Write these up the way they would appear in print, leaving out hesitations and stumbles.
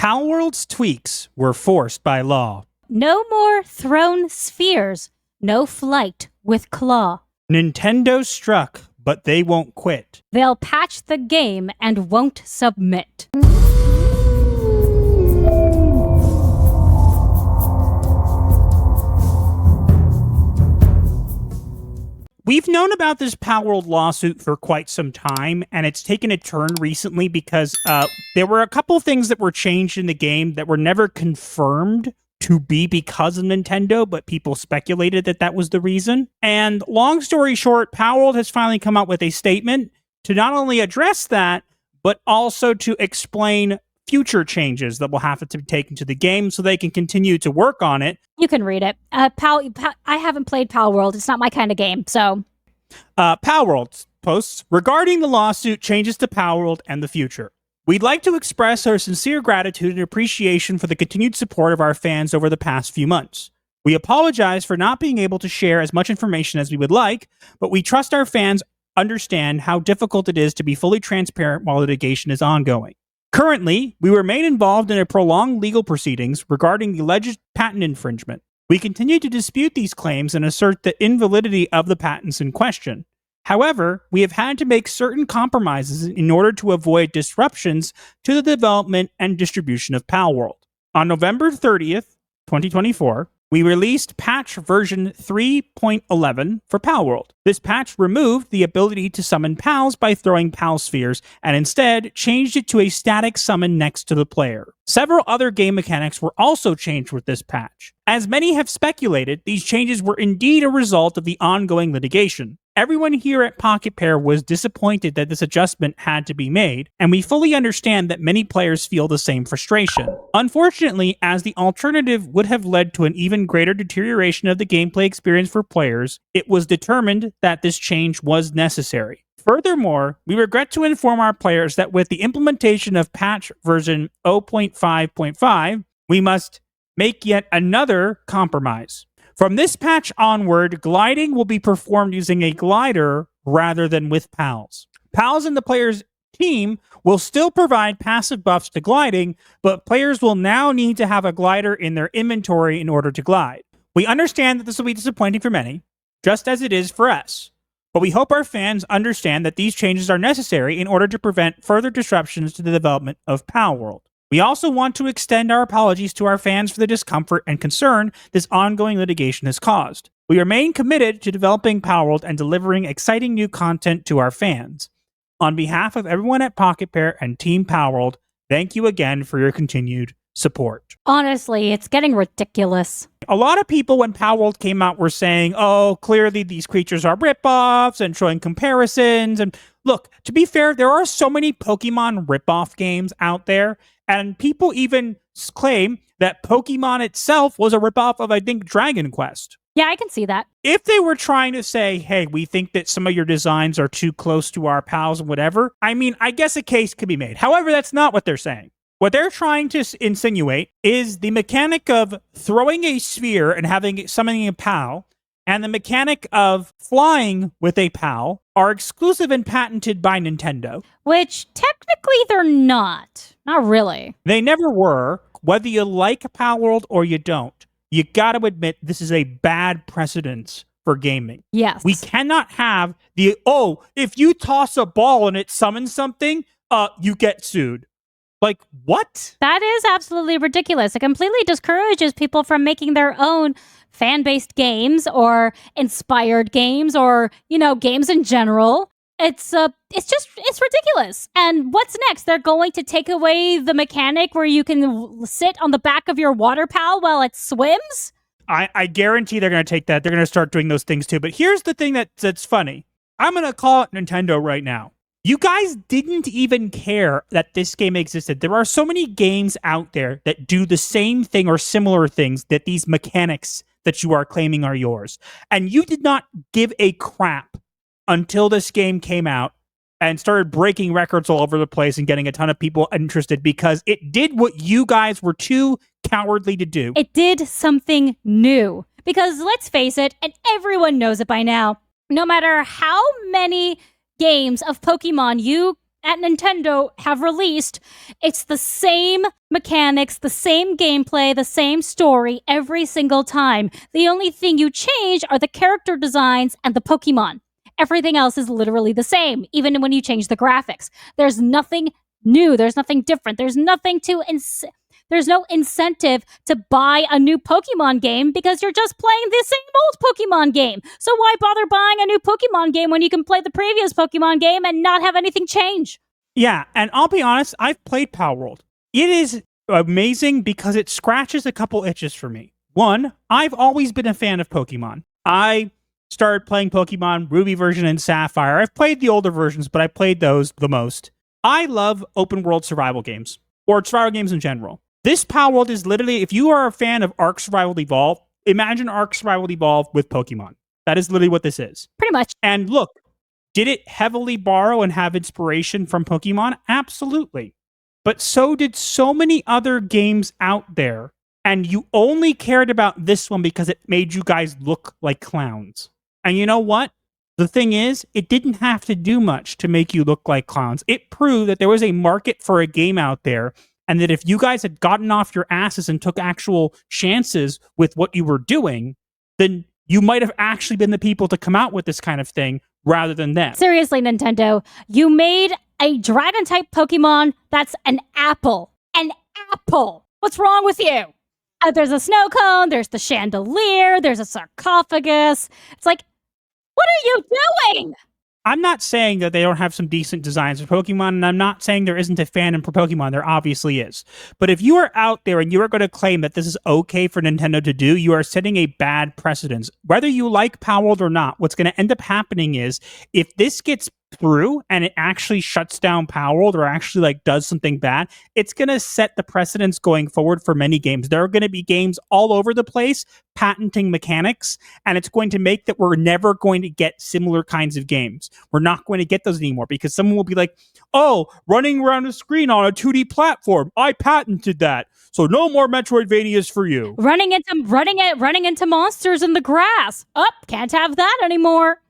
Palworld's tweaks were forced by law. No more thrown spheres. No flight with claw. Nintendo struck, but they won't quit. They'll patch the game and won't submit. We've known about this Palworld lawsuit for quite some time, and it's taken a turn recently because there were a couple things that were changed in the game that were never confirmed to be because of Nintendo, but people speculated that that was the reason. And long story short, Palworld has finally come out with a statement to not only address that, but also to explain future changes that will have to be taken to the game so they can continue to work on it. You can read it. I haven't played Palworld. It's not my kind of game, so... Palworld posts, regarding the lawsuit, changes to Palworld and the future. We'd like to express our sincere gratitude and appreciation for the continued support of our fans over the past few months. We apologize for not being able to share as much information as we would like, but we trust our fans understand how difficult it is to be fully transparent while litigation is ongoing. Currently, we remain involved in a prolonged legal proceedings regarding the alleged patent infringement. We continue to dispute these claims and assert the invalidity of the patents in question. However, we have had to make certain compromises in order to avoid disruptions to the development and distribution of Palworld. On November 30th, 2024, we released patch version 3.11 for Palworld. This patch removed the ability to summon pals by throwing pal spheres and instead changed it to a static summon next to the player. Several other game mechanics were also changed with this patch. As many have speculated, these changes were indeed a result of the ongoing litigation. Everyone here at Pocketpair was disappointed that this adjustment had to be made, and we fully understand that many players feel the same frustration. Unfortunately, as the alternative would have led to an even greater deterioration of the gameplay experience for players, it was determined that this change was necessary. Furthermore, we regret to inform our players that with the implementation of patch version 0.5.5, we must make yet another compromise. From this patch onward, gliding will be performed using a glider rather than with pals. Pals in the player's team will still provide passive buffs to gliding, but players will now need to have a glider in their inventory in order to glide. We understand that this will be disappointing for many, just as it is for us, but we hope our fans understand that these changes are necessary in order to prevent further disruptions to the development of Palworld. We also want to extend our apologies to our fans for the discomfort and concern this ongoing litigation has caused. We remain committed to developing Palworld and delivering exciting new content to our fans. On behalf of everyone at Pocketpair and Team Palworld, thank you again for your continued support. Honestly, it's getting ridiculous. A lot of people when Palworld came out were saying, oh, clearly these creatures are ripoffs and showing comparisons. And look, to be fair, there are so many Pokemon ripoff games out there. And people even claim that Pokemon itself was a ripoff of, I think, Dragon Quest. Yeah, I can see that. If they were trying to say, hey, we think that some of your designs are too close to our pals and whatever, I mean, I guess a case could be made. However, that's not what they're saying. What they're trying to insinuate is the mechanic of throwing a sphere and summoning a pal, and the mechanic of flying with a pal are exclusive and patented by Nintendo. Which, technically, they're not. Not really. They never were. Whether you like Palworld or you don't, you gotta admit this is a bad precedence for gaming. Yes. We cannot have if you toss a ball and it summons something, you get sued. Like, what? That is absolutely ridiculous. It completely discourages people from making their own fan-based games or inspired games or, games in general. It's ridiculous. And what's next? They're going to take away the mechanic where you can sit on the back of your water pal while it swims? I guarantee they're going to take that. They're going to start doing those things too. But here's the thing that's funny. I'm going to call it Nintendo right now. You guys didn't even care that this game existed. There are so many games out there that do the same thing or similar things that these mechanics that you are claiming are yours. And you did not give a crap until this game came out and started breaking records all over the place and getting a ton of people interested because it did what you guys were too cowardly to do. It did something new. Because let's face it, and everyone knows it by now, no matter how many games of Pokemon you at Nintendo have released, it's the same mechanics, the same gameplay, the same story every single time. The only thing you change are the character designs and the Pokemon. Everything else is literally the same, even when you change the graphics. There's nothing new. There's nothing different. There's nothing to there's no incentive to buy a new Pokemon game because you're just playing the same old Pokemon game. So why bother buying a new Pokemon game when you can play the previous Pokemon game and not have anything change? Yeah, and I'll be honest, I've played Palworld. It is amazing because it scratches a couple itches for me. One, I've always been a fan of Pokemon. I started playing Pokemon Ruby version and Sapphire. I've played the older versions, but I played those the most. I love open world survival games, or survival games in general. This Palworld is literally, if you are a fan of Ark Survival Evolved, imagine Ark Survival Evolved with Pokemon. That is literally what this is. Pretty much. And look, did it heavily borrow and have inspiration from Pokemon? Absolutely. But so did so many other games out there. And you only cared about this one because it made you guys look like clowns. And you know what? The thing is, it didn't have to do much to make you look like clowns. It proved that there was a market for a game out there, and that if you guys had gotten off your asses and took actual chances with what you were doing, then you might have actually been the people to come out with this kind of thing rather than them. Seriously, Nintendo, you made a dragon-type Pokemon that's an apple. An apple! What's wrong with you? There's a snow cone, there's the chandelier, there's a sarcophagus. It's like, what are you doing? I'm not saying that they don't have some decent designs for Pokemon, and I'm not saying there isn't a fandom for Pokemon. There obviously is. But if you are out there and you are going to claim that this is okay for Nintendo to do, you are setting a bad precedence. Whether you like Palworld or not, what's going to end up happening is if this gets through and it actually shuts down Palworld or actually like does something bad, it's going to set the precedence going forward for many games. There are going to be games all over the place patenting mechanics, and it's going to make that we're never going to get similar kinds of games. We're not going to get those anymore because someone will be like, oh, running around a screen on a 2D platform, I patented that. So no more Metroidvanias for you. Running into monsters in the grass. Oh, can't have that anymore.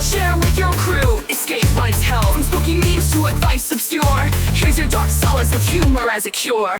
Share with your crew, escape life's hell. From spooky memes to advice obscure, here's your dark solace of humor as a cure.